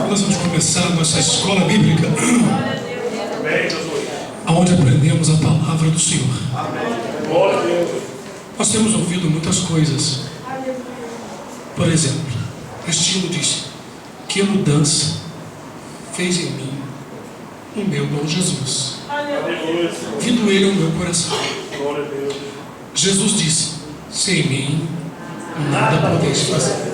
nós vamos começar nossa escola bíblica, onde aprendemos a palavra do Senhor. Nós temos ouvido muitas coisas. Por exemplo, Estilo disse: que mudança fez em mim o meu bom Jesus. Vindo ele ao meu coração. Jesus disse: sem mim nada podeis fazer.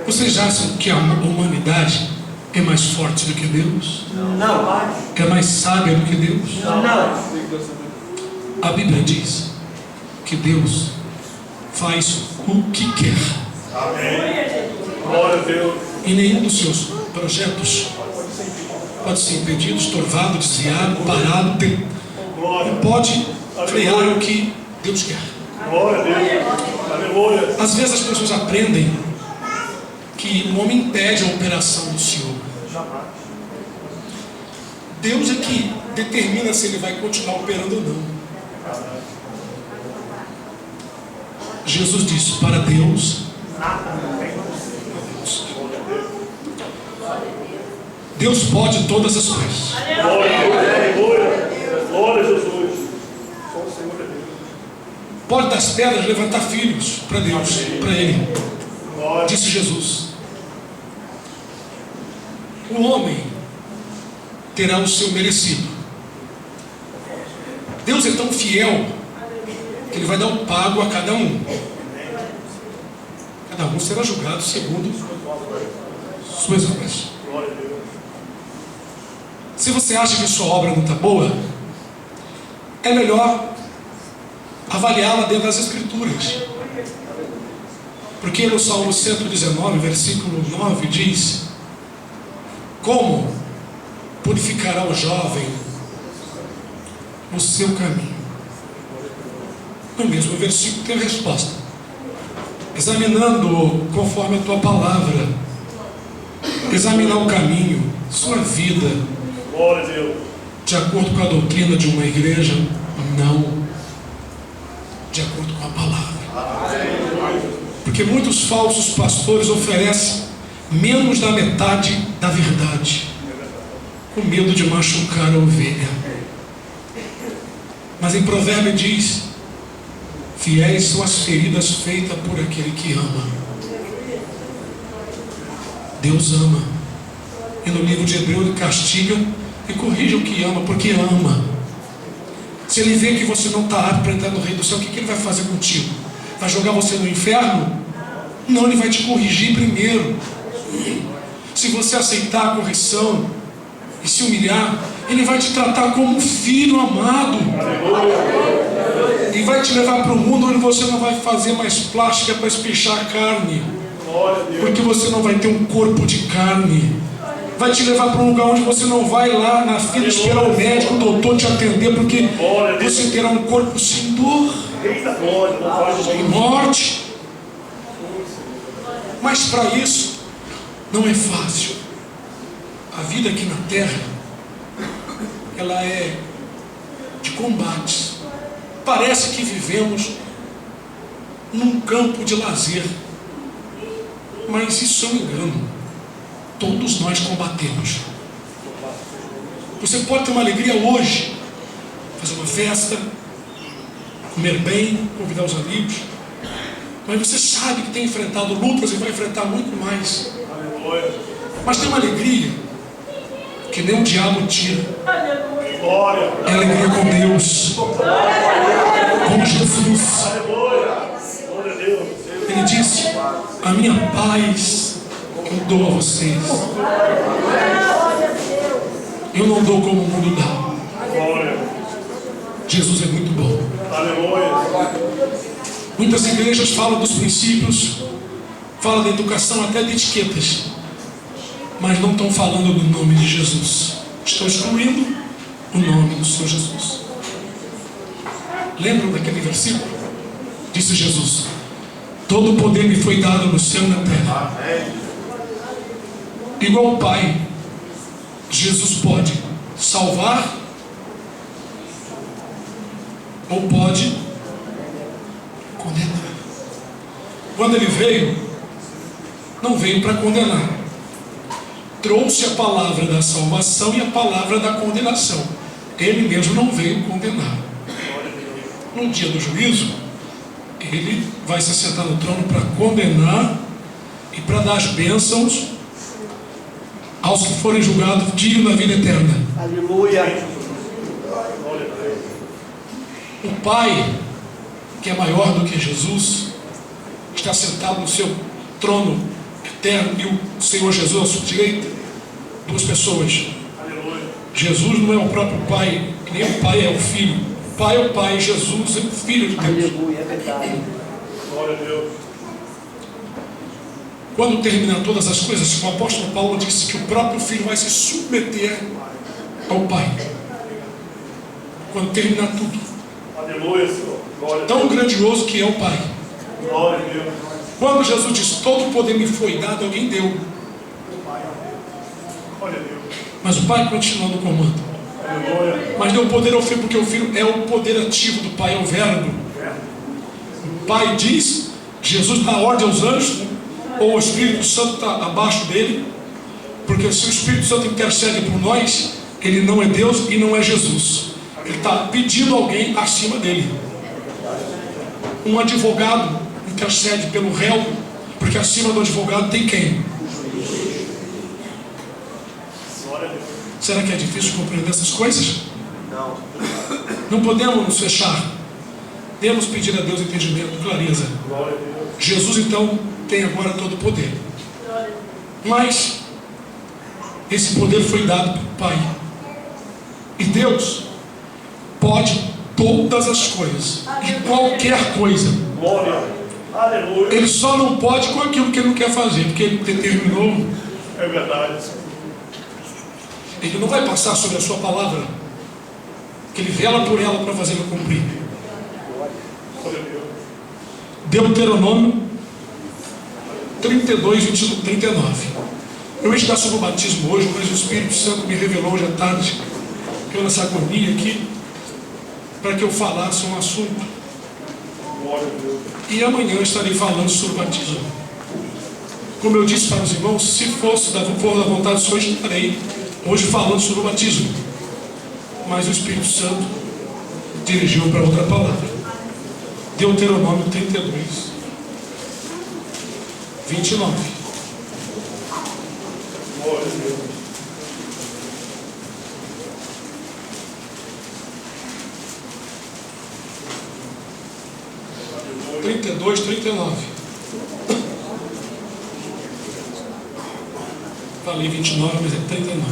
Vocês acham que a humanidade é mais forte do que Deus? Não. É mais sábia do que Deus? Não. A Bíblia diz que Deus faz o que quer. Amém. Glória a Deus. E nenhum dos seus projetos pode ser impedido, estorvado, desviado, parado. Não pode frear o que Deus quer. Glória a Deus. Aleluia. Às vezes as pessoas aprendem que o homem impede a operação do Senhor. Deus é que determina se ele vai continuar operando ou não. Jesus disse: para Deus, Deus pode todas as coisas. Glória a Jesus. Pode das pedras levantar filhos para Deus, para Ele. Disse Jesus. O homem terá o seu merecido. Deus é tão fiel que Ele vai dar o pago a cada um. Cada um será julgado segundo suas obras. Se você acha que sua obra não está boa, é melhor avaliá-la dentro das Escrituras. Porque no Salmo 119, versículo 9, diz: como purificará o jovem o seu caminho? No mesmo versículo tem a resposta: examinando conforme a tua palavra. Examinar o caminho, sua vida, Glória a Deus. de acordo com a doutrina de uma igreja? Não, de acordo com a palavra. Porque muitos falsos pastores oferecem menos da metade da verdade, com medo de machucar a ovelha. Mas em Provérbio diz: fiéis são as feridas feitas por aquele que ama. Deus ama. E no livro de Hebreus ele castiga e corrige o que ama, porque ama. Se ele vê que você não está apto para entrar no reino do céu, o que ele vai fazer contigo? Vai jogar você no inferno? Não, ele vai te corrigir primeiro. Se você aceitar a correção e se humilhar, ele vai te tratar como um filho amado. E vai te levar para o mundo onde você não vai fazer mais plástica para espichar a carne, porque você não vai ter um corpo de carne. Vai te levar para um lugar onde você não vai lá na fila esperar o médico, o doutor te atender, porque você terá um corpo sem dor, sem morte. Mas para isso não é fácil. A vida aqui na terra, ela é de combates. Parece que vivemos num campo de lazer, mas isso é um engano. Todos nós combatemos. Você pode ter uma alegria hoje, fazer uma festa, comer bem, convidar os amigos, mas você sabe que tem enfrentado lutas e vai enfrentar muito mais. Mas tem uma alegria que nem o diabo tira. É a alegria com Deus, com Jesus. Ele disse: a minha paz eu dou a vocês. Eu não dou como o mundo dá. Jesus é muito bom. Muitas igrejas falam dos princípios, falam da educação, até de etiquetas, mas não estão falando do nome de Jesus. Estão excluindo o nome do Senhor Jesus. Lembram daquele versículo? Disse Jesus: todo o poder me foi dado no céu e na terra. Igual o Pai, Jesus pode salvar ou pode condenar. Quando ele veio, não veio para condenar, trouxe a palavra da salvação e a palavra da condenação. Ele mesmo não veio condenar. No dia do juízo, ele vai se sentar no trono para condenar e para dar as bênçãos aos que forem julgados dignos da vida eterna. Aleluia. O Pai, que é maior do que Jesus, está sentado no seu trono eterno, e o Senhor Jesus à sua direita. Duas pessoas. Jesus não é o próprio Pai, nem o Pai é o Filho. O Pai é o Pai, Jesus é o Filho de Deus. Aleluia, é verdade. Glória a Deus. Quando terminar todas as coisas, o apóstolo Paulo disse que o próprio Filho vai se submeter ao Pai. Quando terminar tudo. Aleluia, Senhor. Glória a Deus. Tão grandioso que é o Pai. Glória a Deus. Quando Jesus disse, todo o poder me foi dado, alguém deu. Glória a Deus. Mas o Pai continua no comando. Aleluia. Mas deu poder ao Filho, porque o Filho é o poder ativo do Pai, é o verbo. O Pai diz, Jesus dá ordem aos anjos, ou o Espírito Santo está abaixo dele, porque se o Espírito Santo intercede por nós, ele não é Deus e não é Jesus. Ele está pedindo alguém acima dele. Um advogado intercede pelo réu, porque acima do advogado tem quem? Glória a Deus. Será que é difícil compreender essas coisas? Não. Não podemos nos fechar. Temos que pedir a Deus entendimento, clareza. Glória a Deus. Jesus então tem agora todo o poder. Mas esse poder foi dado pelo Pai. E Deus pode todas as coisas. E qualquer coisa. Glória. Aleluia. Ele só não pode com aquilo que ele não quer fazer, porque ele determinou. É verdade. Ele não vai passar sobre a sua palavra, que ele vela por ela para fazê-la cumprir. Glória a Deus. Deuteronômio 32, 21, 39. Eu ia estudar sobre o batismo hoje, mas o Espírito Santo me revelou hoje à tarde, que eu nessa agonia aqui, para que eu falasse um assunto. Glória a Deus. E amanhã eu estarei falando sobre o batismo. Como eu disse para os irmãos, se fosse da vontade do Senhor, eu estarei hoje falando sobre o batismo. Mas o Espírito Santo dirigiu para outra palavra. Deuteronômio 32, 29. Glória a Deus. 32, 39. Falei 29, mas é 39.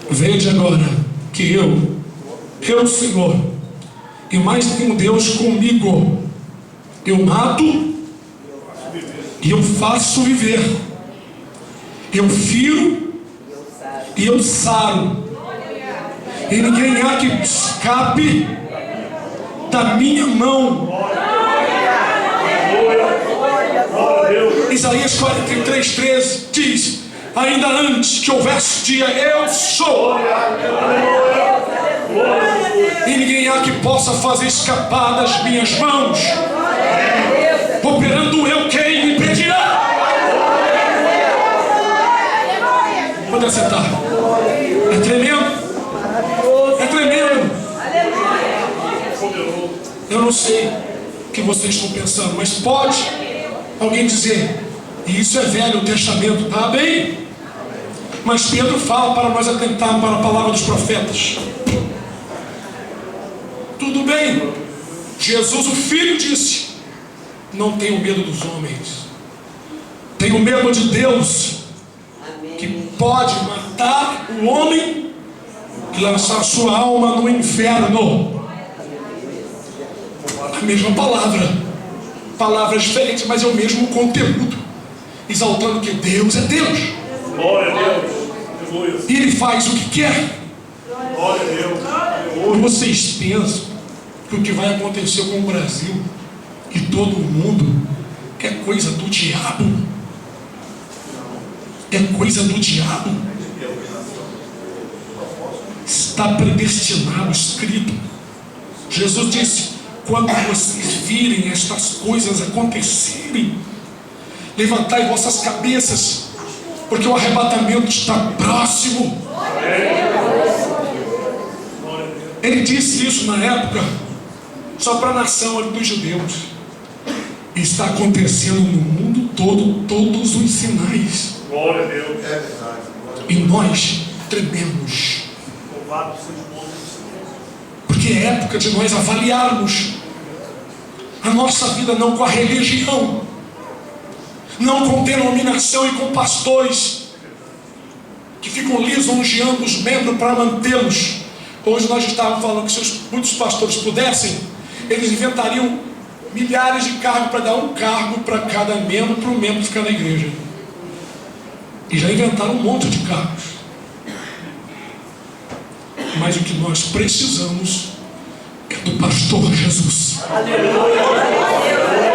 Vede agora que eu, Senhor, e mais nenhum Deus comigo, eu mato e eu faço viver, eu firo e eu saro, e ninguém há que escape da minha mão. Glória a Deus. Isaías 43, 13 diz: ainda antes que houvesse dia, eu sou, e ninguém há que possa fazer escapar das minhas mãos. Operando eu, quem me impedirá? Pode sentar. É tremendo. É tremendo. Eu não sei o que vocês estão pensando, mas pode alguém dizer, e isso é Velho Testamento, tá bem? Mas Pedro fala para nós atentarmos para a palavra dos profetas. Tudo bem. Jesus, o Filho, disse: não tenho medo dos homens, tenho medo de Deus, que pode matar o homem e lançar sua alma no inferno. A mesma palavras diferentes, mas é o mesmo conteúdo, exaltando que Deus é Deus. Glória a Deus. Aleluia. E Ele faz o que quer. Glória a Deus. E Aleluia. vocês pensam que o que vai acontecer com o Brasil e todo o mundo é coisa do diabo? É coisa do diabo? Está predestinado, escrito. Jesus disse: quando vocês virem estas coisas acontecerem, Levantai vossas cabeças, porque o arrebatamento está próximo. Ele disse isso na época só para a nação dos judeus. Está acontecendo no mundo todo, todos os sinais. Glória a Deus. E nós trememos. Louvado seja o nome do Senhor. Porque é época de nós avaliarmos a nossa vida não com a religião, não com denominação e com pastores que ficam lisonjeando os membros para mantê-los. Hoje nós estávamos falando que se muitos pastores pudessem, eles inventariam milhares de cargos para dar um cargo para cada membro, para o membro ficar na igreja. E já inventaram um monte de cargos. Mas o que nós precisamos é do pastor Jesus. Aleluia.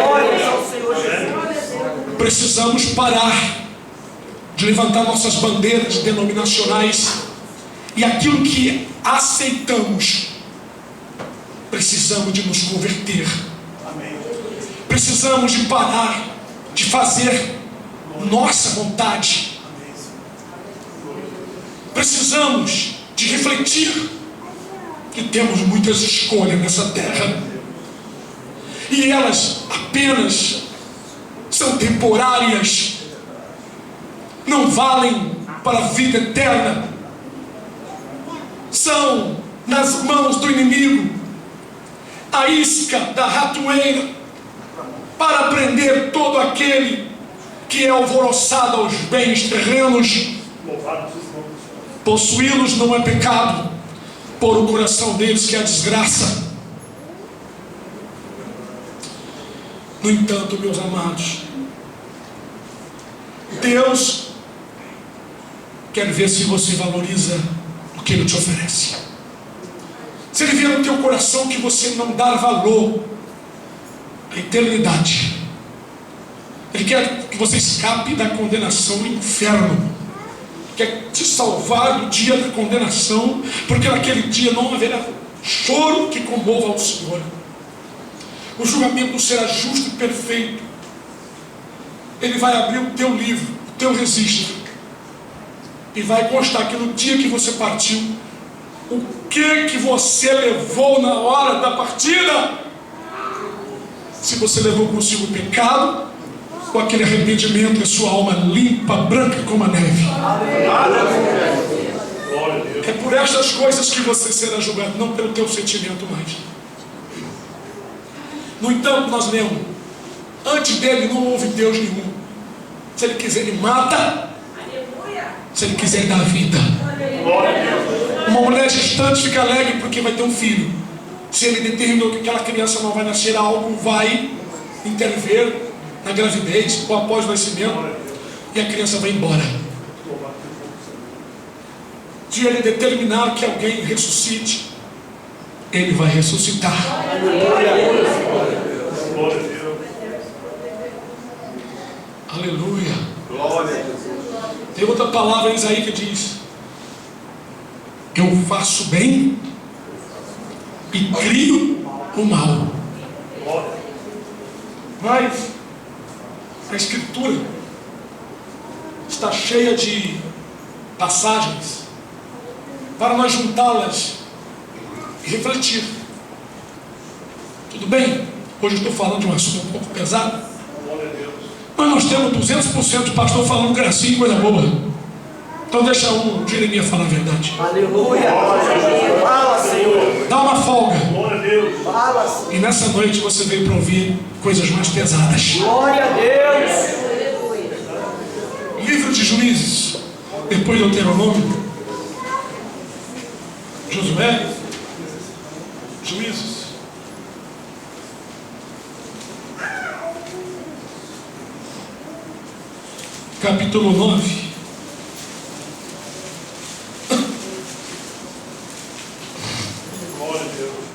Glória ao Senhor Jesus. Precisamos parar de levantar nossas bandeiras denominacionais e aquilo que aceitamos. Precisamos de nos converter. Precisamos de parar de fazer nossa vontade. Precisamos de refletir que temos muitas escolhas nessa terra e elas apenas são temporárias, não valem para a vida eterna, são nas mãos do inimigo a isca da ratoeira para prender todo aquele que é alvoroçado aos bens terrenos. Louvado seja o nome do Senhor. Possuí-los não é pecado, pôr o coração deles que é a desgraça. No entanto, meus amados, Deus quer ver se você valoriza o que Ele te oferece. Se Ele vê no teu coração que você não dá valor à eternidade, Ele quer que você escape da condenação do inferno, quer te salvar do dia da condenação, porque naquele dia não haverá choro que comova ao Senhor. O julgamento será justo e perfeito. Ele vai abrir o teu livro, o teu registro, e vai constar que no dia que você partiu, o que você levou na hora da partida. Se você levou consigo o pecado, com aquele arrependimento, a sua alma limpa, branca como a neve. Glória a Deus. É por estas coisas que você será julgado, não pelo teu sentimento mais. No entanto, nós lemos, antes dele não houve Deus nenhum. Se Ele quiser, Ele mata. Se Ele quiser, Ele dá vida. Glória a Deus. Uma mulher gestante fica alegre porque vai ter um filho. Se Ele determinou que aquela criança não vai nascer, algo vai intervir na gravidez ou após o nascimento, e a criança vai embora. Se Ele determinar que alguém ressuscite, Ele vai ressuscitar. Glória a Deus. Aleluia. Glória a Deus. Tem outra palavra em Isaías que diz: eu faço bem e crio o mal. Mas a Escritura está cheia de passagens para nós juntá-las e refletir. Tudo bem? Hoje eu estou falando de um assunto um pouco pesado, mas nós temos 200% de pastor falando gracinha e coisa boa. Então deixa um Jeremias falar a verdade. Aleluia. Fala, Senhor. Dá uma folga. Glória a Deus. Fala, Senhor. E nessa noite você veio para ouvir coisas mais pesadas. Glória a Deus. Livro de Juízes, depois do Deuteronômio, Josué, Juízes. Capítulo 9. Glória a Deus.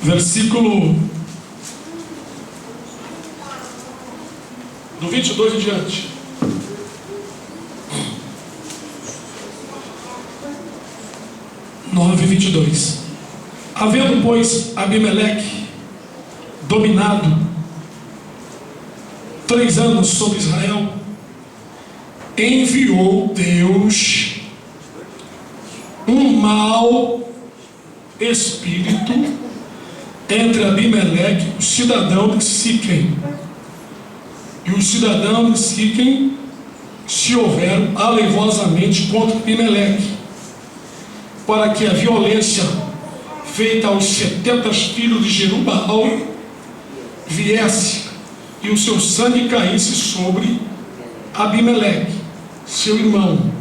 Versículo do 22 em diante. (9:22). Havendo, pois, Abimeleque dominado 3 anos sobre Israel, enviou Deus um mau espírito entre Abimeleque, o cidadão de Siquém. E os cidadãos de Siquém se houveram alevosamente contra Abimeleque, para que a violência feita aos 70 filhos de Jerubbaal viesse e o seu sangue caísse sobre Abimeleque, seu irmão,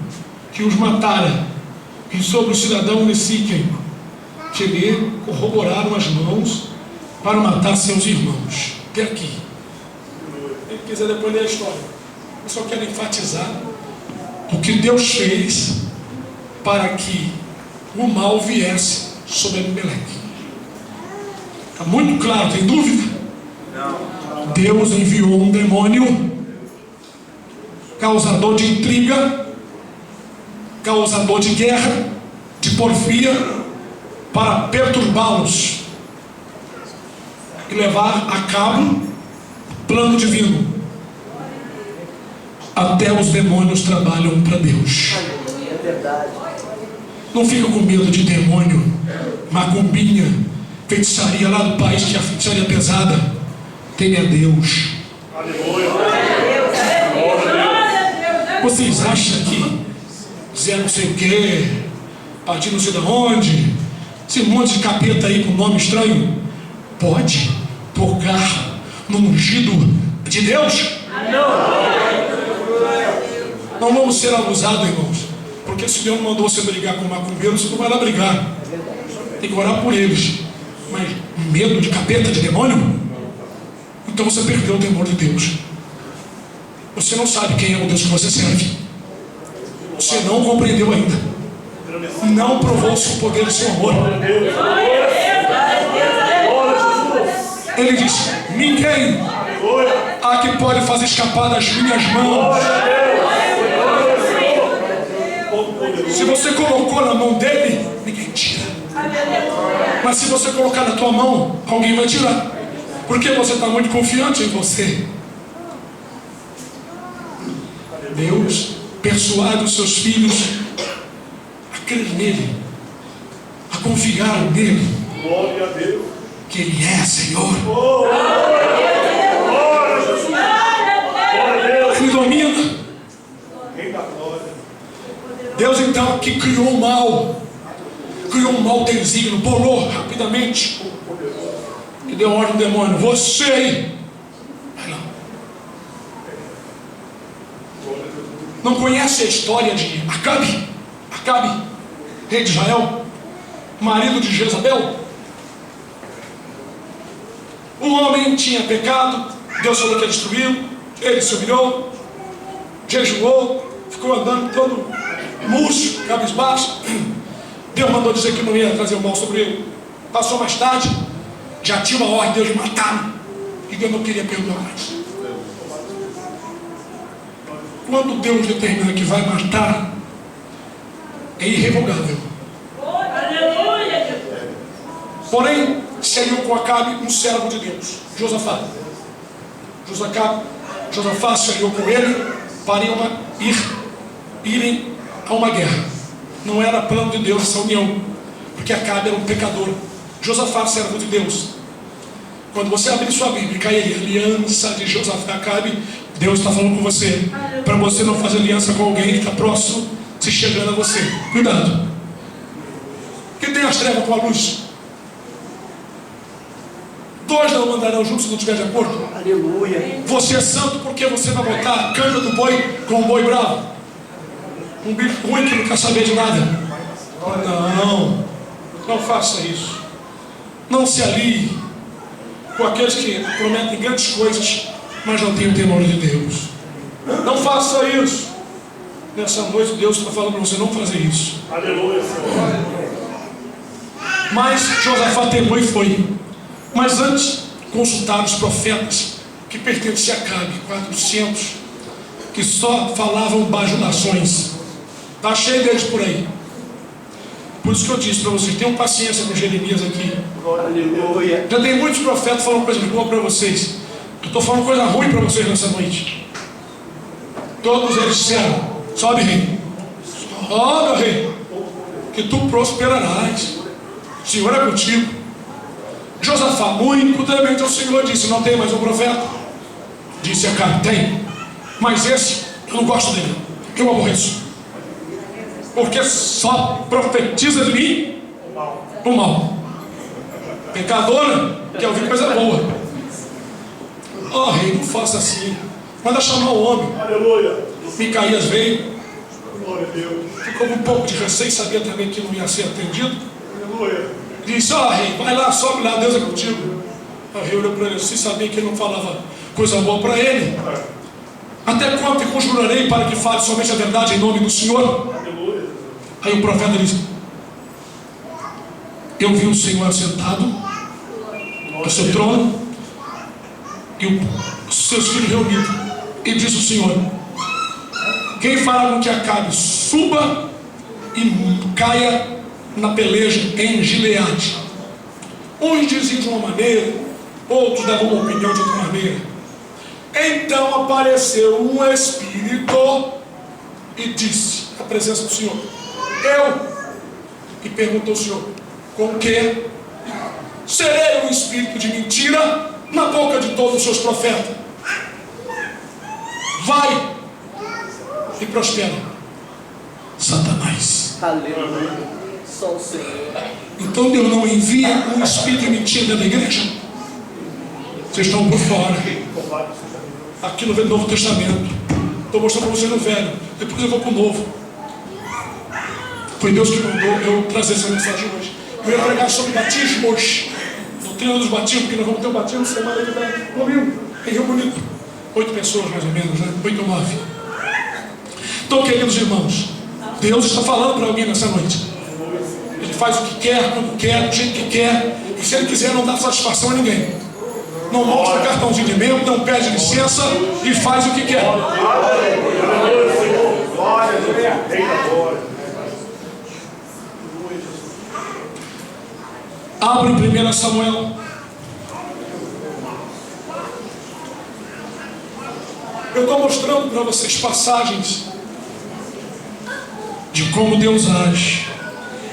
que os matara, e sobre o cidadão de Siquém, que lhe corroboraram as mãos para matar seus irmãos. Até aqui. Quem quiser depois ler a história. Eu só quero enfatizar o que Deus fez para que o mal viesse sobre Abimeleque. Está muito claro, tem dúvida? Não. Deus enviou um demônio causador de intriga, causador de guerra, de porfia, para perturbá-los e levar a cabo o plano divino. Até os demônios trabalham para Deus. É verdade. Não fica com medo de demônio, macumbinha, feitiçaria lá do país, que é a feitiçaria pesada. Tenha Deus. Aleluia. Vocês acham que Zé não sei o que, partir não sei de onde, esse monte de capeta aí com nome estranho, pode tocar no ungido de Deus? Não vamos ser abusados, irmãos, porque se Deus mandou você brigar com macumbeiros, você não vai lá brigar, tem que orar por eles. Mas medo de capeta, de demônio? Então você perdeu o temor de Deus. Você não sabe quem é o Deus que você serve. Você não compreendeu ainda. Não provou o seu poder e o seu amor. Ele diz: ninguém há que pode fazer escapar das minhas mãos. Se você colocou na mão dele, ninguém tira. Mas se você colocar na tua mão, alguém vai tirar. Porque você está muito confiante em você. Deus persuade os seus filhos a crer nele, a confiar nele, Glória a Deus. que ele é Senhor. Glória a Jesus. Glória a Deus. Ele domina. Rei da glória. Deus então que criou o mal, criou um mau desígnio, bolou rapidamente e deu ordem ao demônio: você aí, vai lá. Não conhece a história de Acabe? Acabe, rei de Israel, marido de Jezabel? O homem tinha pecado, Deus falou que ia destruí-lo, ele se humilhou, jejuou, ficou andando todo murcho, cabisbaixo. Deus mandou dizer que não ia trazer o mal sobre ele. Passou mais tarde, já tinha uma ordem de Deus de matá-lo, e Deus não queria perdoar mais. Quando Deus determina que vai matar, é irrevogável. Porém, se aliou com Acabe um servo de Deus, Josafá. Josafá se aliou com ele para irem a uma guerra. Não era plano de Deus essa união, porque Acabe era um pecador. Josafá, servo de Deus. Quando você abrir sua Bíblia e cair aliança de Josafá e Acabe, Deus está falando com você, para você não fazer aliança com alguém que está próximo, se chegando a você. Cuidado. Que tem as trevas com a luz. Dois não andarão juntos se não estiver de acordo. Aleluia. Você é santo porque você vai botar a canja do boi com um boi bravo, um bicho ruim que não quer saber de nada. Não faça isso. Não se alie com aqueles que prometem grandes coisas, mas não têm o temor de Deus. Não faça isso. Nessa noite Deus está falando para você não fazer isso. Aleluia, Senhor. Mas Josafá temou e foi. Mas antes, consultaram os profetas que pertenciam a Acabe, 400, que só falavam bajulações. Está cheio deles por aí. Por isso que eu disse para vocês, tenham paciência com Jeremias aqui. Aleluia. Já tem muitos profetas falando coisa boa para vocês. Eu estou falando coisa ruim para vocês nessa noite. Todos eles disseram: sobe, rei. Sobe, rei, que tu prosperarás. O Senhor é contigo. Josafá, muito temente ao Senhor, disse: não tem mais um profeta? Disse Acabe: tem. Mas esse, eu não gosto dele. Eu aborreço. Porque só profetiza de mim o mal. Pecadora quer ouvir coisa boa. Oh, rei, não faça assim. Manda chamar o homem. Aleluia. Micaías veio. Glória a Deus. Ficou com um pouco de receio, sabia também que não ia ser atendido. Aleluia. Disse: ó, rei, vai lá, sobe lá, Deus é contigo. O rei olhou para ele, se sabia que ele não falava coisa boa para ele. Até quando te conjurarei para que fale somente a verdade em nome do Senhor? Aleluia. Aí o profeta disse: eu vi o Senhor sentado no seu trono e os seus filhos reunidos. E disse o Senhor: quem fará com que Acabe suba e caia na peleja em Gileade? Uns diziam de uma maneira, outros davam uma opinião de outra maneira. Então apareceu um espírito e disse, a presença do Senhor: eu. E perguntou o Senhor: com que serei um espírito de mentira na boca de todos os seus profetas? Vai e prospera, Satanás. Aleluia. Só o Senhor. Então Deus não envia um espírito de mentira dentro da igreja? Vocês estão por fora. Aqui no Novo Testamento. Estou mostrando para vocês no Velho. Depois eu vou para o Novo. Foi Deus que mandou eu trazer essa mensagem hoje. Eu ia pregar sobre batismos. Doutrina dos batismos, porque nós vamos ter um batismo semana que vem. Domingo, em Rio Bonito. 8 pessoas mais ou menos, né? 8 ou 9. Então, queridos irmãos, Deus está falando para alguém nessa noite. Ele faz o que quer, quando quer, do jeito que quer. E se ele quiser, não dá satisfação a ninguém. Não mostra cartãozinho de membro, não pede licença e faz o que quer. Aleluia, Senhor. Glória a Deus. Rei da glória. Abre 1 Samuel. Eu estou mostrando para vocês passagens de como Deus age.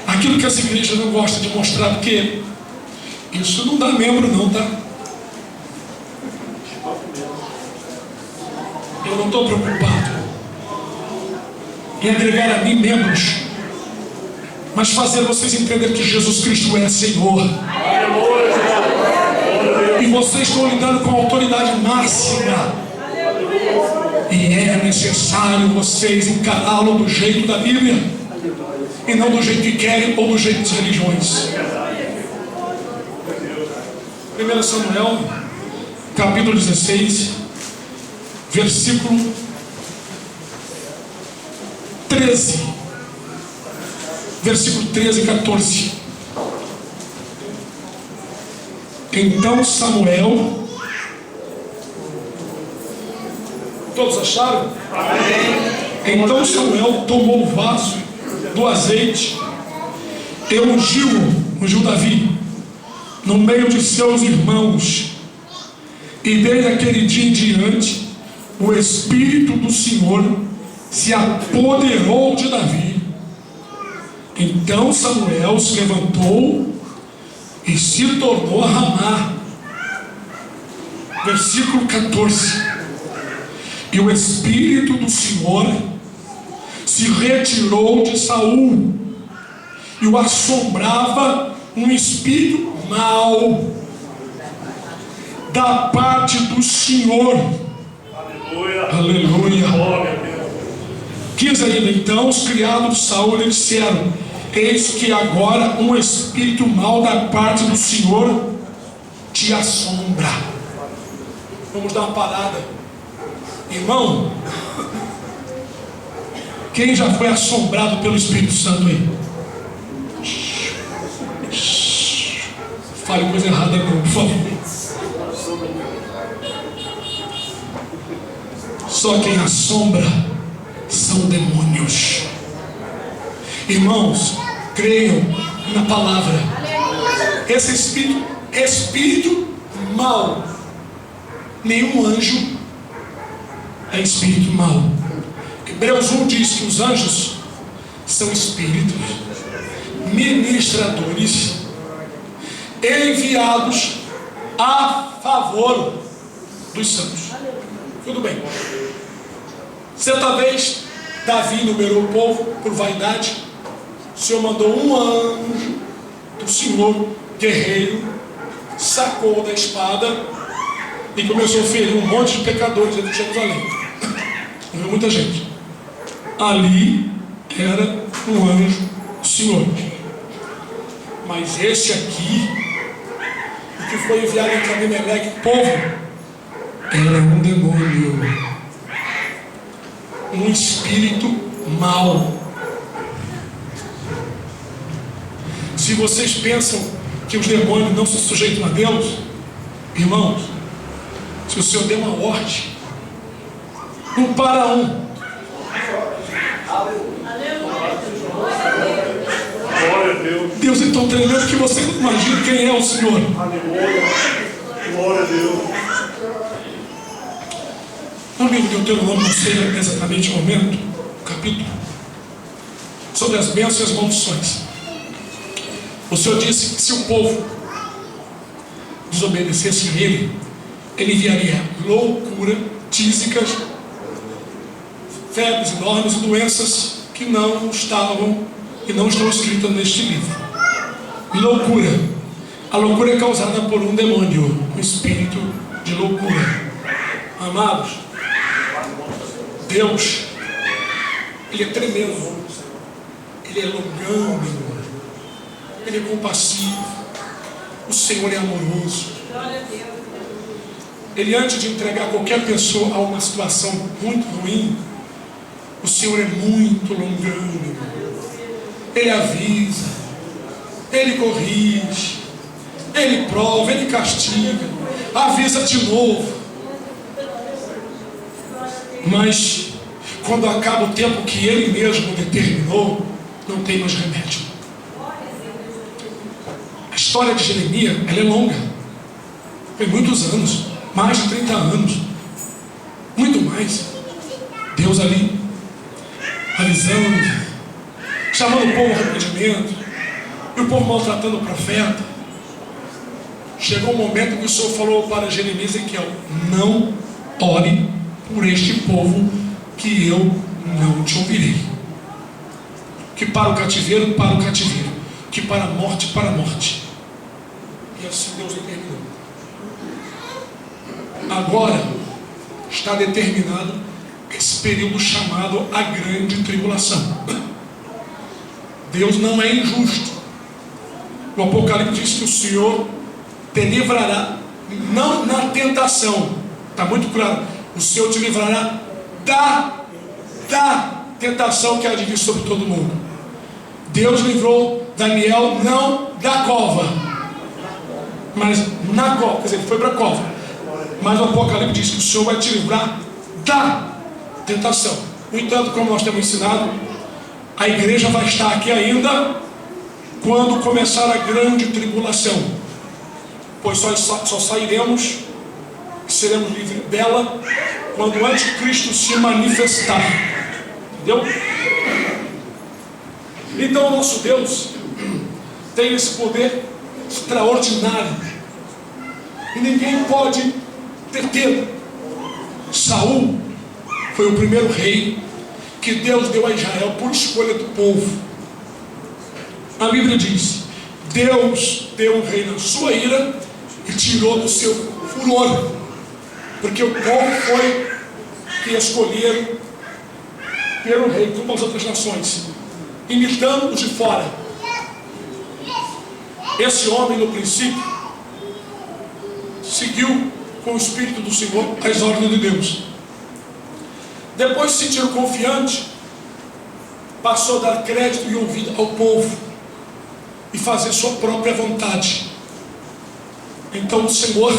Aquilo que as igrejas não gostam de mostrar, porque isso não dá membro não, tá? Eu não estou preocupado em agregar a mim membros, mas fazer vocês entenderem que Jesus Cristo é Senhor. E vocês estão lidando com a autoridade máxima. E é necessário vocês encará-lo do jeito da Bíblia, e não do jeito que querem ou do jeito das religiões. 1 Samuel, capítulo 16, versículo 13. Versículo 13 e 14. Então Samuel... Todos acharam? Amém. Então Samuel tomou o vaso do azeite e ungiu Davi no meio de seus irmãos. E desde aquele dia em diante, o Espírito do Senhor se apoderou de Davi. Então Samuel se levantou e se tornou a Ramá. Versículo 14. E o Espírito do Senhor se retirou de Saul, e o assombrava um espírito mau da parte do Senhor. Aleluia. Aleluia. Glória a Deus. 15 ainda. Então os criados de Saul lhe disseram: eis que agora um espírito mau da parte do Senhor te assombra. Vamos dar uma parada. Irmão, quem já foi assombrado pelo Espírito Santo aí? Fale coisa errada não, por favor. Só quem assombra são demônios. Irmãos, Creiam na palavra. Esse espírito mau. Nenhum anjo é espírito mau. Hebreus 1 diz que os anjos são espíritos ministradores enviados a favor dos santos. Tudo bem. Certa vez, Davi numerou o povo por vaidade. O Senhor mandou um anjo do Senhor, guerreiro, sacou da espada e começou a ferir um monte de pecadores dentro de Jerusalém. Morreu muita gente. Ali era um anjo do Senhor. Mas esse aqui, o que foi enviado entre Abimeleque, o povo, era um demônio, um espírito mau. Se vocês pensam que os demônios não se sujeitam a Deus, irmãos, se o Senhor der uma ordem, um para um, Glória a Deus. Deus é tão tremendo que você não imagina quem é o Senhor. Aleluia. Glória a Deus. No livro de Deuteronômio, não sei exatamente o momento, o capítulo, sobre as bênçãos e as maldições. O Senhor disse que se o povo desobedecesse a Ele, Ele enviaria loucura, tísicas, febres enormes e doenças que não estavam e não estão escritas neste livro. Loucura. A loucura é causada por um demônio, um espírito de loucura. Amados, Deus, Ele é tremendo, Ele é longânimo, Ele é compassivo, o Senhor é amoroso. Ele, antes de entregar qualquer pessoa a uma situação muito ruim, o Senhor é muito longânimo. Ele avisa, Ele corrige, Ele prova, Ele castiga, avisa de novo. Mas quando acaba o tempo que Ele mesmo determinou, não tem mais remédio. A história de Jeremias, ela é longa. Foi muitos anos, mais de 30 anos, muito mais. Deus ali, avisando, chamando o povo ao arrependimento, e o povo maltratando o profeta. Chegou um momento que o Senhor falou para Jeremias e Ezequiel: não ore por este povo, que eu não te ouvirei. Que para o cativeiro, que para a morte, e assim Deus determinou. Agora está determinado esse período chamado a grande tribulação. Deus não é injusto. O Apocalipse diz que o Senhor te livrará, não na tentação, está muito claro, o Senhor te livrará da tentação que há de vir sobre todo mundo. Deus livrou Daniel não da cova, mas na cova, quer dizer, ele foi para a cova, mas o Apocalipse diz que o Senhor vai te livrar da tentação. No entanto, como nós temos ensinado, a igreja vai estar aqui ainda quando começar a grande tribulação, pois só sairemos e seremos livres dela quando o anticristo se manifestar. Entendeu? Então o nosso Deus tem esse poder extraordinário e ninguém pode detê-lo. Saul foi o primeiro rei que Deus deu a Israel por escolha do povo. A Bíblia diz: Deus deu o rei na sua ira e tirou do seu furor, porque o povo foi que escolheram pelo rei, como as outras nações, imitando os de fora. Esse homem, no princípio, seguiu com o Espírito do Senhor as ordens de Deus. Depois se sentiu confiante, passou a dar crédito e ouvido ao povo e fazer sua própria vontade. Então o Senhor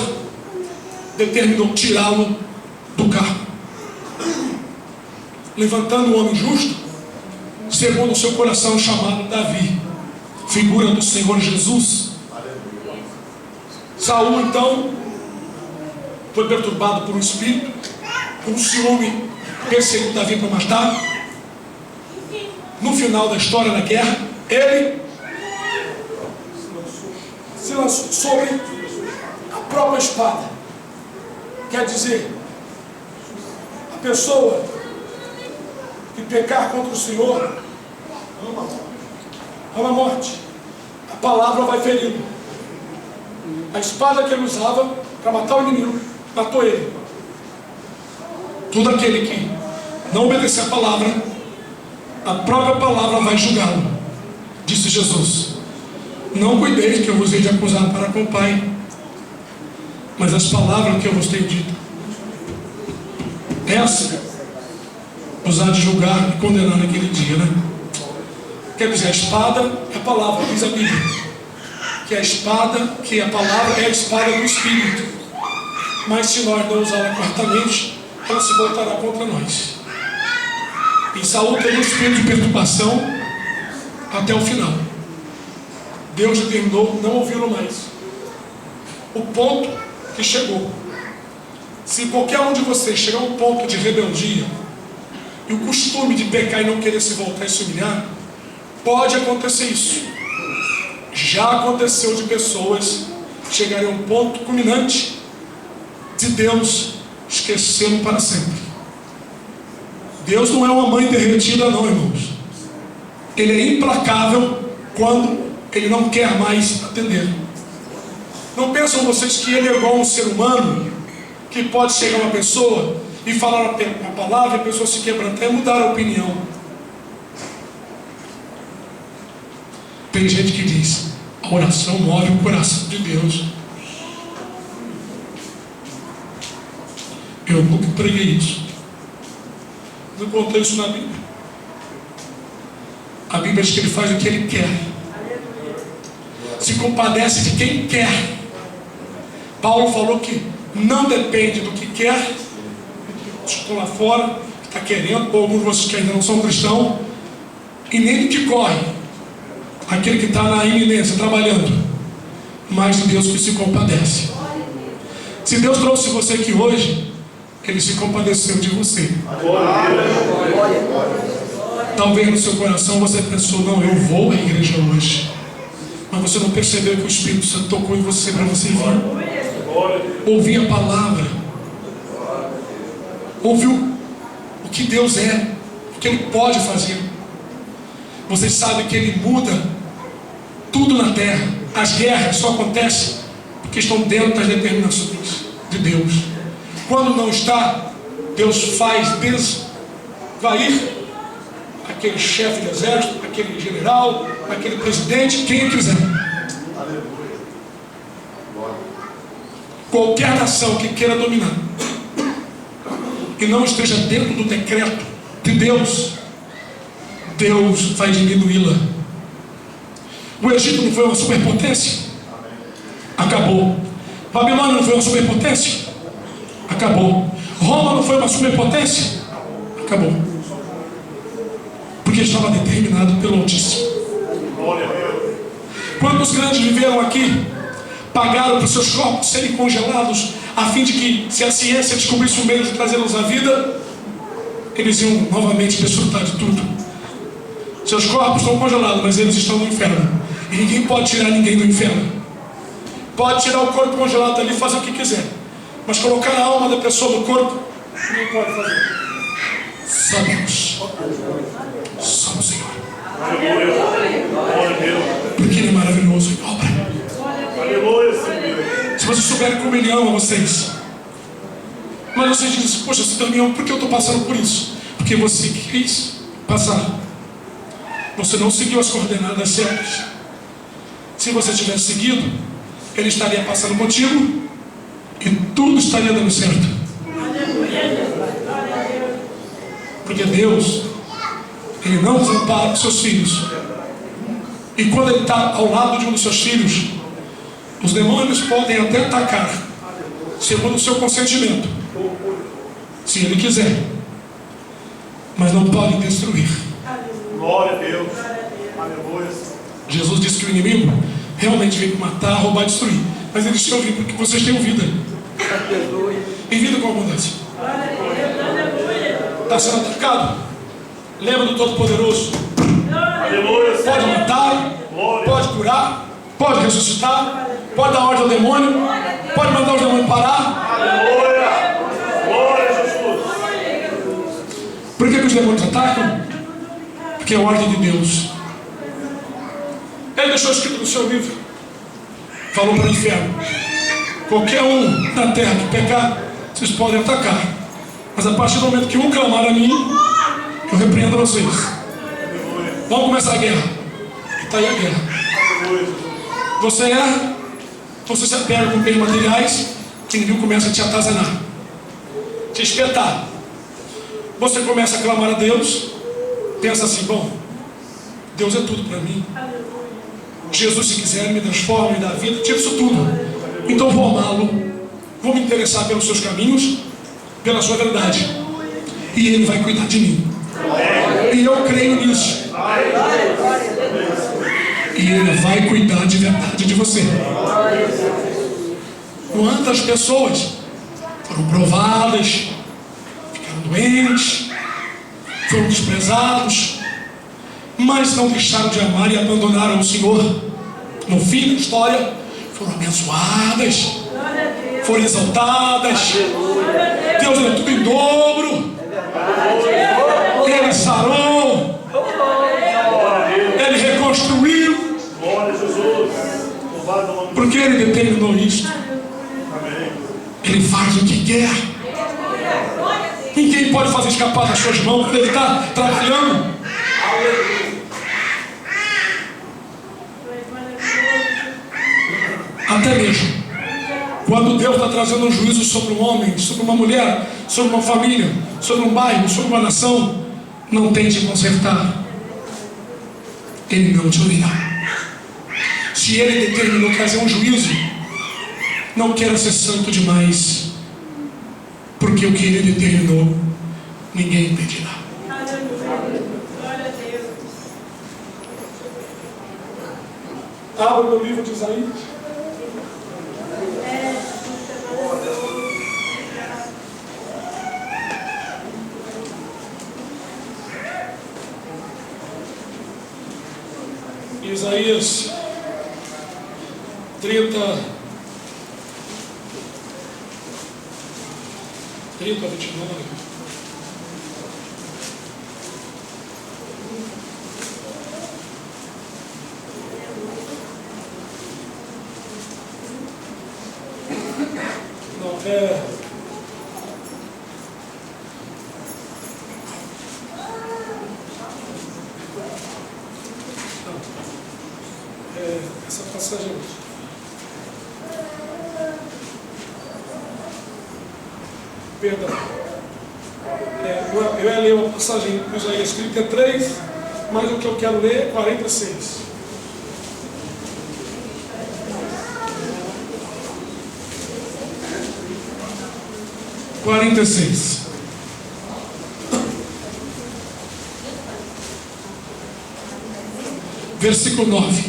determinou tirá-lo do cargo, levantando um homem justo, segundo o seu coração, chamado Davi. figura do Senhor Jesus. Saul então foi perturbado por um espírito, com ciúme, perseguiu Davi para matar. No final da história da guerra, ele se lançou sobre a própria espada. Quer dizer, a pessoa que pecar contra o Senhor ama a morte. A palavra vai ferindo. A espada que ele usava para matar o inimigo matou ele. Todo aquele que não obedecer a palavra, a própria palavra vai julgá-lo, disse Jesus. Não cuideis que eu vos hei de acusar para com o Pai, mas as palavras que eu vos tenho dito, essa vos há de julgar e condenar naquele dia, né? Quer dizer, a espada é a palavra, diz a Bíblia, que a espada, que a palavra é a espada do Espírito, mas se nós não usá-la corretamente, ela se voltará contra nós. E Saul teve um espírito de perturbação até o final. Deus determinou não ouvi-lo mais. O ponto que chegou. Se qualquer um de vocês chegar a um ponto de rebeldia e o costume de pecar e não querer se voltar e se humilhar, pode acontecer isso. Já aconteceu de pessoas chegarem a um ponto culminante de Deus esquecê-lo para sempre. Deus não é uma mãe derretida não, irmãos. Ele é implacável quando Ele não quer mais atender. Não pensam vocês que Ele é igual a um ser humano, que pode chegar uma pessoa e falar a palavra e a pessoa se quebrantar e mudar a opinião. Tem gente que diz, a oração move o coração de Deus. Eu nunca preguei isso. Não encontrei isso na Bíblia. A Bíblia diz que Ele faz o que Ele quer. Se compadece de quem quer. Paulo falou que não depende do que quer, estão lá fora, que está querendo, ou alguns de vocês que ainda não são cristãos, e nem do que corre, aquele que está na iminência, trabalhando, mas de Deus que se compadece. Se Deus trouxe você aqui hoje, Ele se compadeceu de você. Talvez no seu coração você pensou, não, eu vou à igreja hoje, mas você não percebeu que o Espírito Santo tocou em você para você vir ouvir a palavra, ouvir o que Deus é, o que Ele pode fazer. Vocês sabem que Ele muda tudo na terra. As guerras só acontecem porque estão dentro das determinações de Deus. Quando não está, Deus faz desvair aquele chefe de exército, aquele general, aquele presidente, quem quiser. Qualquer nação que queira dominar e não esteja dentro do decreto de Deus, Deus vai diminuí-la. O Egito não foi uma superpotência? Acabou. Babilônia não foi uma superpotência? Acabou. Roma não foi uma superpotência? Acabou. Porque estava determinado pelo Altíssimo. Quantos grandes viveram aqui, pagaram para seus corpos serem congelados, a fim de que, se a ciência descobrisse um meio de trazê-los à vida, eles iam novamente desfrutar de tudo. Seus corpos estão congelados, mas eles estão no inferno. E ninguém pode tirar ninguém do inferno. Pode tirar o corpo congelado dali e fazer o que quiser, mas colocar a alma da pessoa no corpo, ninguém pode fazer. Só Deus. Só o Senhor. Porque Ele é maravilhoso em obra. Se vocês souberem como Ele ama vocês. Mas vocês dizem, poxa, Damião, por que eu estou passando por isso? Porque você quis passar. Você não seguiu as coordenadas certas. Se você tivesse seguido, Ele estaria passando contigo e tudo estaria dando certo. Porque Deus, Ele não desampara os seus filhos. E quando Ele está ao lado de um dos seus filhos, os demônios podem até atacar, segundo o seu consentimento, se Ele quiser, mas não podem destruir. Glória a Deus. Aleluia. Jesus disse que o inimigo realmente veio para matar, roubar e destruir. Mas ele disse: eu vim porque vocês tenham vida. E vida com abundância. Está sendo atacado? Lembra do Todo-Poderoso. Pode matar, pode curar, pode ressuscitar, pode dar ordem ao demônio, pode mandar o demônio parar. Glória a Jesus. Por que os demônios atacam? Porque é a ordem de Deus. Ele deixou escrito no seu livro, falou para o inferno: qualquer um na terra que pecar, vocês podem atacar, mas a partir do momento que um clamar a mim, eu repreendo vocês. Vamos começar a guerra. Está aí a guerra. Você erra, você se apega com bens materiais, o inimigo começa a te atazanar, te espetar. Você começa a clamar a Deus, pensa assim: bom, Deus é tudo para mim. Jesus, se quiser, me transforma, me dá vida, tira isso tudo. Então vou amá-lo, vou me interessar pelos seus caminhos, pela sua verdade, e Ele vai cuidar de mim. E eu creio nisso. E Ele vai cuidar de verdade de você. Quantas pessoas foram provadas, ficaram doentes, foram desprezados, mas não deixaram de amar e abandonaram o Senhor. No fim da história, foram abençoadas, foram exaltadas. Deus deu tudo em dobro. Ele sarou, Ele reconstruiu, porque Ele determinou isto. Ele faz o que quer. Ninguém pode fazer escapar das suas mãos quando Ele está trabalhando. Até mesmo quando Deus está trazendo um juízo sobre um homem, sobre uma mulher, sobre uma família, sobre um bairro, sobre uma nação, não tente consertar. Ele não te ouvirá. Se Ele determinou trazer um juízo, não queira ser santo demais, porque o que Ele determinou, ninguém impedirá. Abra o livro de Isaías. Isaías 30 a 29. Não, essa passagem. Perdão. Eu ia ler uma passagem de Isaías 33, mas o que eu quero ler é 46. Versículo 9.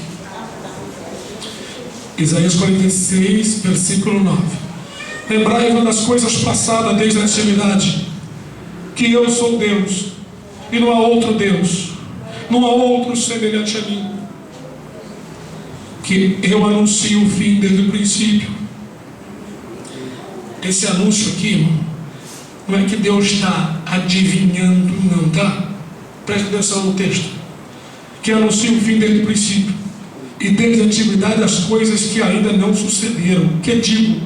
Isaías 46, versículo 9. Lembrai-vos das coisas passadas desde a antiguidade, que eu sou Deus, e não há outro Deus, não há outro semelhante a mim, que eu anuncio o fim desde o princípio. Esse anúncio aqui, irmão, não é que Deus está adivinhando, não, tá? Preste atenção no texto. Que anuncia o fim desde o princípio, e desde a antiguidade as coisas que ainda não sucederam. Que digo: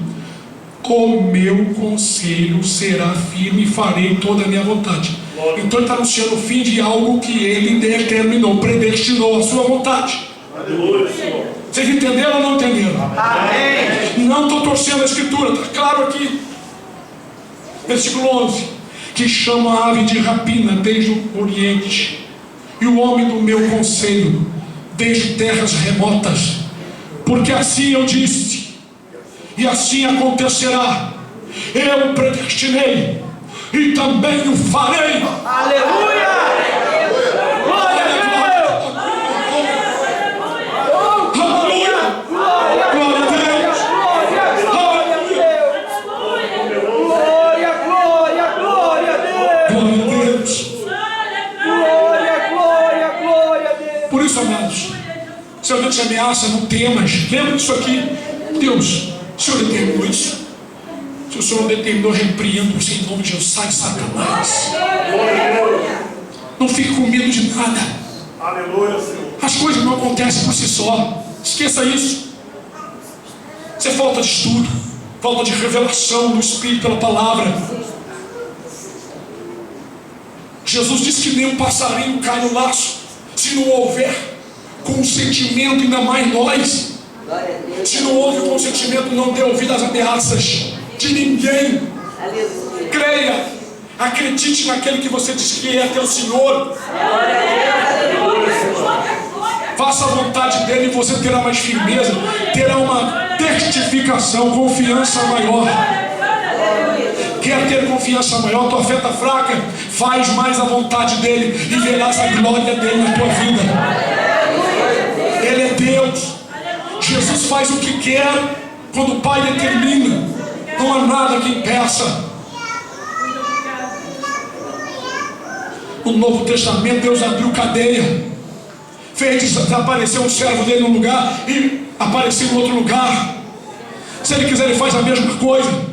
o meu conselho será firme e farei toda a minha vontade. Então ele está anunciando o fim de algo que ele determinou, predestinou a sua vontade. Vocês entenderam ou não entenderam? Amém. Não estou torcendo a escritura, está claro aqui. Versículo 11: que chama a ave de rapina desde o oriente, e o homem do meu conselho desde terras remotas. Porque assim eu disse, e assim acontecerá. Eu predestinei e também o farei. Aleluia! Glória a Deus! faça, não temas. Lembra disso aqui? Deus, o Senhor determinou isso? Se o Senhor não determinou, repreendo-se em nome de Jesus. Sai, Satanás. Não fique com medo de nada. Aleluia, Senhor. As coisas não acontecem por si só. Esqueça isso. Isso é falta de estudo, falta de revelação do Espírito pela palavra. Jesus disse que nem um passarinho cai no laço se não houver consentimento, ainda mais nós. Se não houve consentimento, não dê ouvido às ameaças de ninguém. Creia, acredite naquele que você diz que é teu Senhor. Faça a vontade dele e você terá mais firmeza, terá uma testificação, confiança maior. Quer ter confiança maior? Tua fé está fraca? Faz mais a vontade dele e verás a glória dele na tua vida. Ele é Deus. Jesus faz o que quer quando o Pai determina. Não há nada que impeça. No Novo Testamento, Deus abriu cadeia, fez desaparecer um servo dele num lugar e aparecer em outro lugar. Se ele quiser, ele faz a mesma coisa.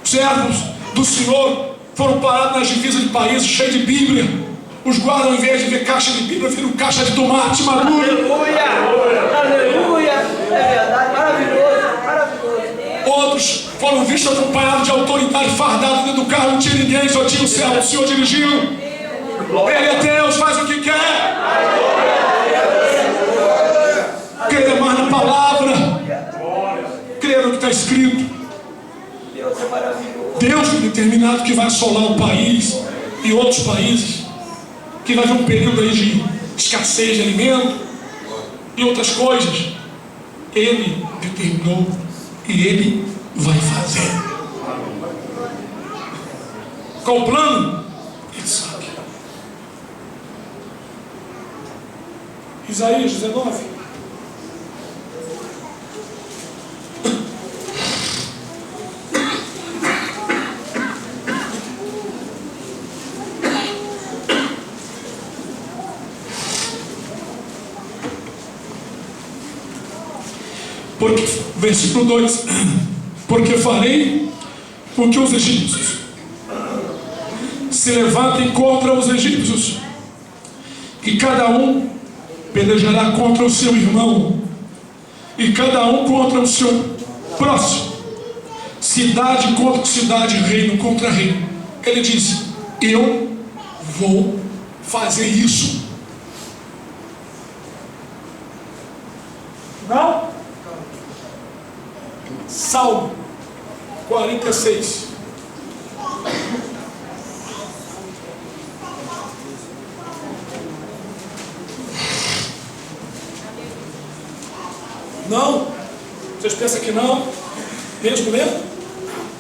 Servos do Senhor foram parados nas divisas de países cheios de Bíblia. Os guardas, ao invés de ver caixa de Bíblia, viram caixa de tomate maduro. Aleluia! Aleluia! É verdade, maravilhoso, maravilhoso. Outros foram vistos acompanhados de autoridade, fardados dentro do carro, não tinha ninguém, só tinha o céu, o Senhor dirigiu. Ele é Deus, faz o que quer. Creia mais na palavra. Creia no que está escrito. Deus é maravilhoso. Deus tem determinado que vai assolar o país e outros países, que vai haver um período aí de escassez de alimento e outras coisas. Ele determinou e Ele vai fazer. Qual o plano? Ele sabe. Isaías 19. Porque, versículo 2: porque farei com que os egípcios se levantem contra os egípcios, e cada um pelejará contra o seu irmão, e cada um contra o seu próximo, cidade contra cidade, reino contra reino. Ele diz: eu vou fazer isso. Não? Salmo 46. Não? Vocês pensam que não? Mesmo mesmo?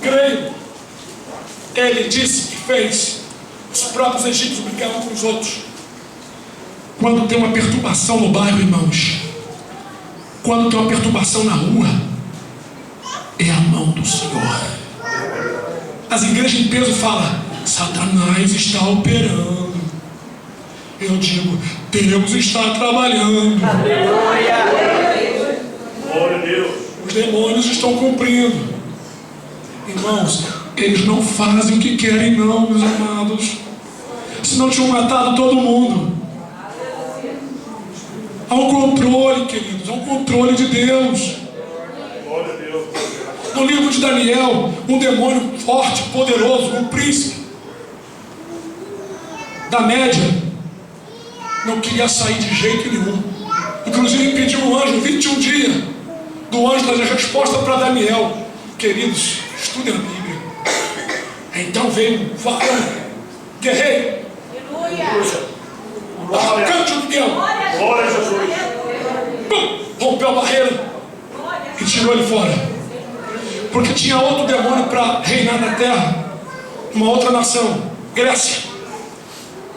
Creio. Ele disse e fez. Os próprios egípcios brigavam com os outros. Quando tem uma perturbação no bairro, irmãos, quando tem uma perturbação na rua, é a mão do Senhor. As igrejas em peso falam: Satanás está operando. Eu digo: Deus está trabalhando. Glória a Deus. Os demônios estão cumprindo. Irmãos, eles não fazem o que querem não, meus amados. Senão tinham matado todo mundo. Há um controle, queridos, há um controle de Deus. Glória a Deus. No livro de Daniel, um demônio forte, poderoso, um príncipe da Média, não queria sair de jeito nenhum. Inclusive pediu um anjo 21 dias do anjo trazer resposta para Daniel. Queridos, estudem a Bíblia. Então veio um varão, guerreiro, arrancante do Miguel, Glória a Jesus. rompeu a barreira e tirou ele fora. Porque tinha outro demônio para reinar na terra, uma outra nação, Grécia.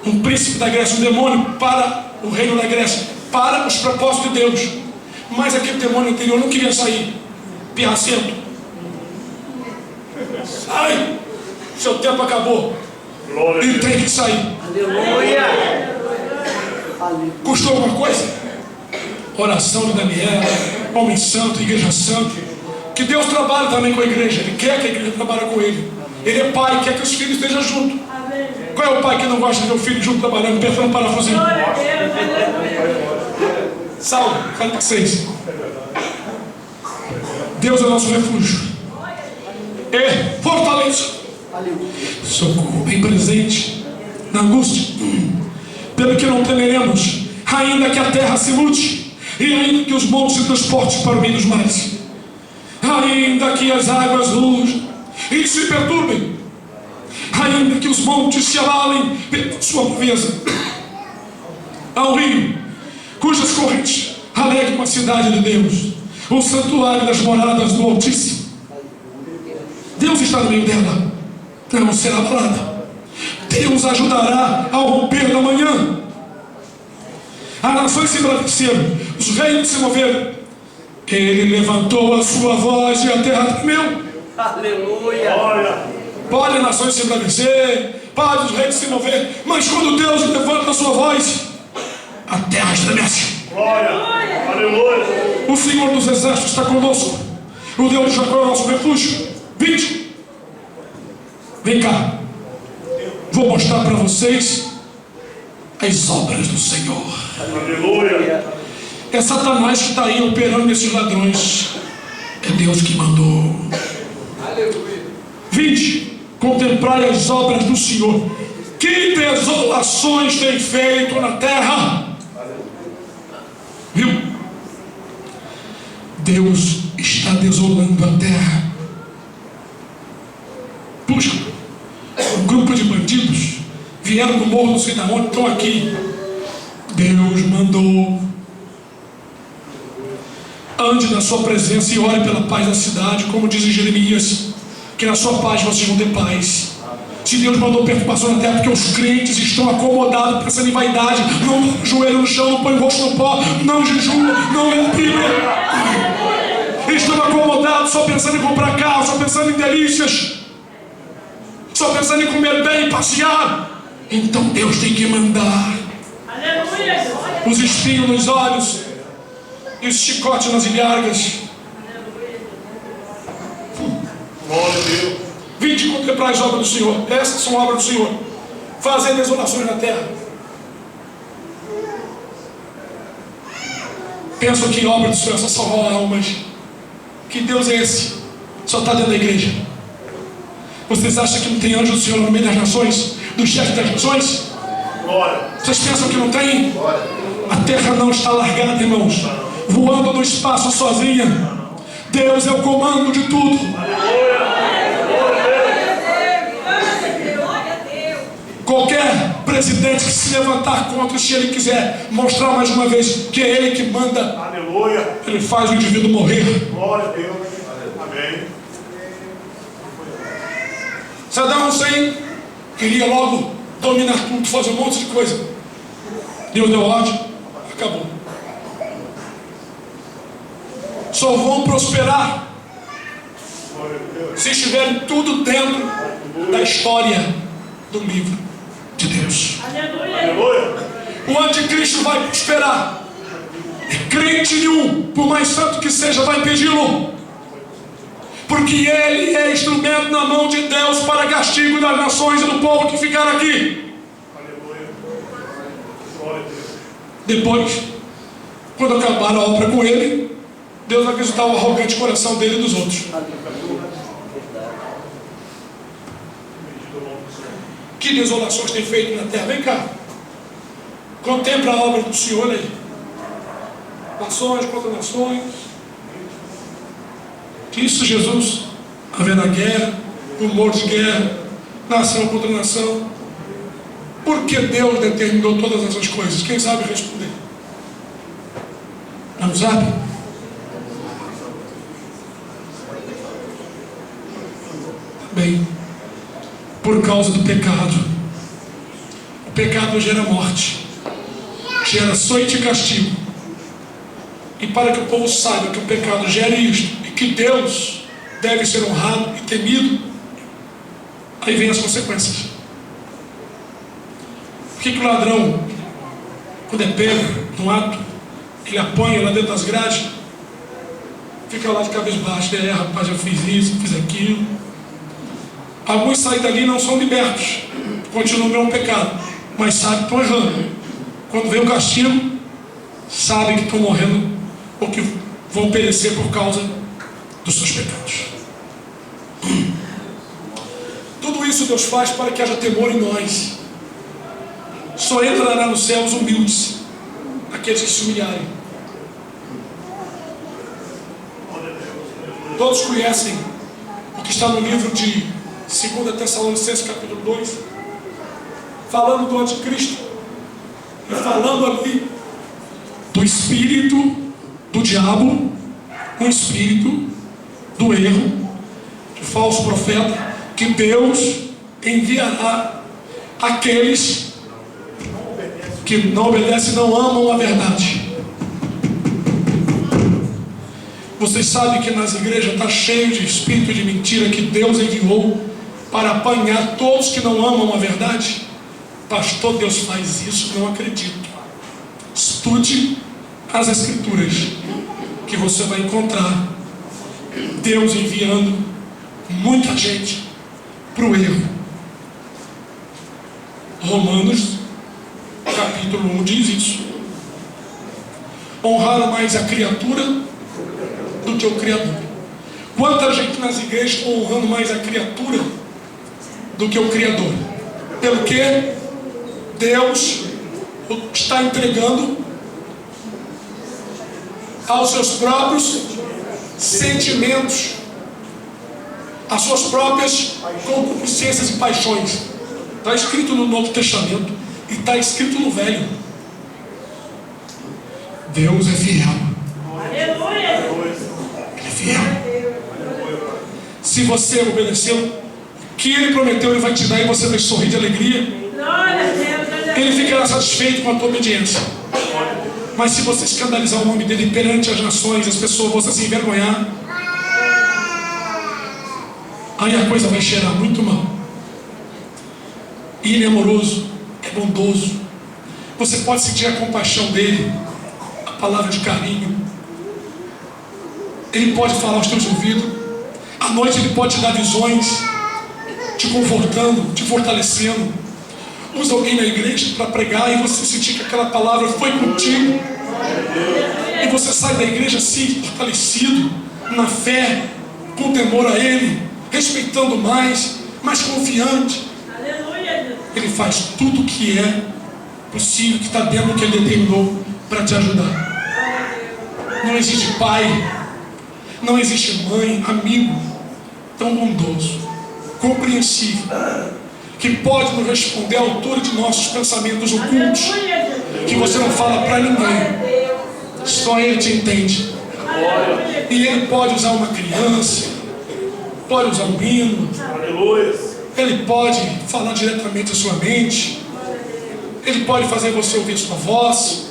Um príncipe da Grécia, um demônio para o reino da Grécia, para os propósitos de Deus. Mas aquele demônio anterior não queria sair. Pirracento: sai, seu tempo acabou. Glória a Ele Deus. tem que sair. Aleluia! Custou alguma coisa? Oração de Daniel, homem santo, igreja santa. Que Deus trabalhe também com a igreja. Ele quer que a igreja trabalhe com ele. Ele é pai, quer que os filhos estejam juntos. Qual é o pai que não gosta de ver o filho junto trabalhando, apertando um parafusinho? Salmo 46. Deus é o nosso refúgio e fortaleza, socorro bem presente na angústia. Pelo que não temeremos, ainda que a terra se mute, e ainda que os montes se transportem para o meio dos mares, ainda que as águas rujam e se perturbem, ainda que os montes se abalem pela sua movimentação. Há um rio cujas correntes alegram a cidade de Deus, o santuário das moradas do Altíssimo. Deus está no meio dela, não será abalada. Deus ajudará ao romper da manhã. As nações se embraveceram, os reinos se moveram. Ele levantou a sua voz e a terra tremeu. Aleluia. Pode as nações se embravecer, pode os reis se mover, mas quando Deus levanta a sua voz, a terra estremece. Glória. Aleluia. O Senhor dos exércitos está conosco. O Deus de Jacó é o nosso refúgio. Vinde. Vem cá. Vou mostrar para vocês as obras do Senhor. Aleluia. É Satanás que está aí operando nesses ladrões. É Deus que mandou. Aleluia. Vinde, contemplai as obras do Senhor. Que desolações tem feito na terra. Viu? Deus está desolando a terra. Puxa, um grupo de bandidos vieram do morro, não sei de onde, estão aqui. Deus mandou. Ande na sua presença e ore pela paz da cidade, como diz em Jeremias, que na sua paz vocês vão ter paz. Se Deus mandou perturbação na terra, porque os crentes estão acomodados, pensando em vaidade, não põe o joelho no chão, não põe o rosto no pó, não jejuam, não lê a Bíblia. Estão acomodados, só pensando em comprar carro, só pensando em delícias, só pensando em comer bem, passear. Então Deus tem que mandar os espinhos nos olhos e os chicotes nas ilhargas. Glória a Deus. Vinde contemplar as obras do Senhor. Essas são obras do Senhor. Fazer desolações na terra. Pensam que obra do Senhor é só salvar almas. Que Deus é esse? Só está dentro da igreja. Vocês acham que não tem anjo do Senhor no meio das nações? Do chefe das nações? Glória. Vocês pensam que não tem? A terra não está largada, irmãos, voando no espaço sozinha. Deus é o comando de tudo. Qualquer presidente que se levantar contra, se ele quiser mostrar mais uma vez que é ele que manda, Aleluia. ele faz o indivíduo morrer. Glória a Deus. Amém. Saddam Hussein queria logo dominar tudo, fazer um monte de coisa. Deus deu ordem, acabou. Só vão prosperar se estiverem tudo dentro da história do livro de Deus. Aleluia. O anticristo vai prosperar. Crente nenhum, por mais santo que seja, vai impedi-lo. Porque ele é instrumento na mão de Deus para castigo das nações e do povo que ficaram aqui. Aleluia. Glória a Deus. Depois, quando acabar a obra com ele, Deus vai visitar o arrogante coração dele e dos outros. Que desolações tem feito na terra? Vem cá. Contempla a obra do Senhor aí. Nações contra nações. Que isso, Jesus? Haverá guerra, rumor de guerra, nação contra nação. Por que Deus determinou todas essas coisas? Quem sabe responder? Não sabe? Bem, por causa do pecado. O pecado gera morte, gera açoite e castigo. E para que o povo saiba que o pecado gera isto e que Deus deve ser honrado e temido, aí vem as consequências. Por que o ladrão quando é pego num ato, ele apanha lá dentro das grades, fica lá de cabeça baixa, rapaz, já fiz isso, fiz aquilo. Alguns saem dali e não são libertos, continuam no mesmo pecado, mas sabem que estão errando. Quando vem o castigo, sabem que estão morrendo ou que vão perecer por causa dos seus pecados. Tudo isso Deus faz para que haja temor em nós. Só entrará no céu os humildes, aqueles que se humilharem. Todos conhecem o que está no livro de 2 Tessalonicenses capítulo 2, falando do anticristo e falando ali do espírito do diabo, um espírito do erro, do falso profeta, que Deus enviará àqueles que não obedecem e não amam a verdade. Vocês sabem que nas igrejas está cheio de espírito de mentira que Deus enviou para apanhar todos que não amam a verdade. Pastor, Deus faz isso? Não acredito. Estude as Escrituras, que você vai encontrar Deus enviando muita gente para o erro. Romanos capítulo 1 diz isso. Honrar mais a criatura do que o Criador. Quanta gente nas igrejas está honrando mais a criatura do que o Criador? Pelo que Deus está entregando aos seus próprios sentimentos, às suas próprias concupiscências e paixões. Está escrito no Novo Testamento e está escrito no Velho. Deus é fiel. Aleluia. Ele é fiel. Se você obedeceu o que Ele prometeu, Ele vai te dar e você vai sorrir de alegria. Glória a Deus. Ele ficará satisfeito com a tua obediência. Mas se você escandalizar o nome dele perante as nações, as pessoas vão se envergonhar, aí a coisa vai cheirar muito mal. E Ele é amoroso, é bondoso. Você pode sentir a compaixão dele, a palavra de carinho. Ele pode falar aos teus ouvidos. À noite Ele pode te dar visões, te confortando, te fortalecendo. Usa alguém na igreja para pregar e você sentir que aquela palavra foi contigo. E você sai da igreja assim, fortalecido na fé, com temor a Ele, respeitando mais confiante. Ele faz tudo o que é possível, que está dentro do que Ele determinou para te ajudar. Não existe pai, não existe mãe, amigo tão bondoso, compreensível, que pode nos responder à altura de nossos pensamentos ocultos, que você não fala para ninguém, só Ele te entende. E Ele pode usar uma criança, pode usar um hino, Ele pode falar diretamente à sua mente, Ele pode fazer você ouvir sua voz.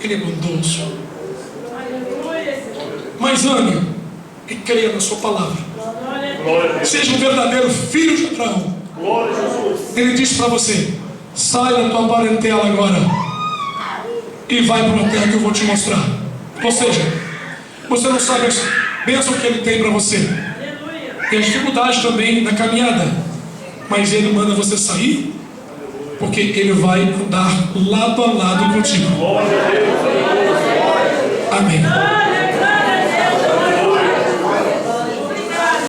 Ele é bondoso. Mas ame e creia na sua palavra. Seja um verdadeiro filho de Abraão. Ele diz para você: sai da tua parentela agora e vai para uma terra que eu vou te mostrar. Ou seja, você não sabe a bênção que Ele tem para você. Tem dificuldade também na caminhada, mas Ele manda você sair, porque Ele vai andar lado a lado contigo. Amém.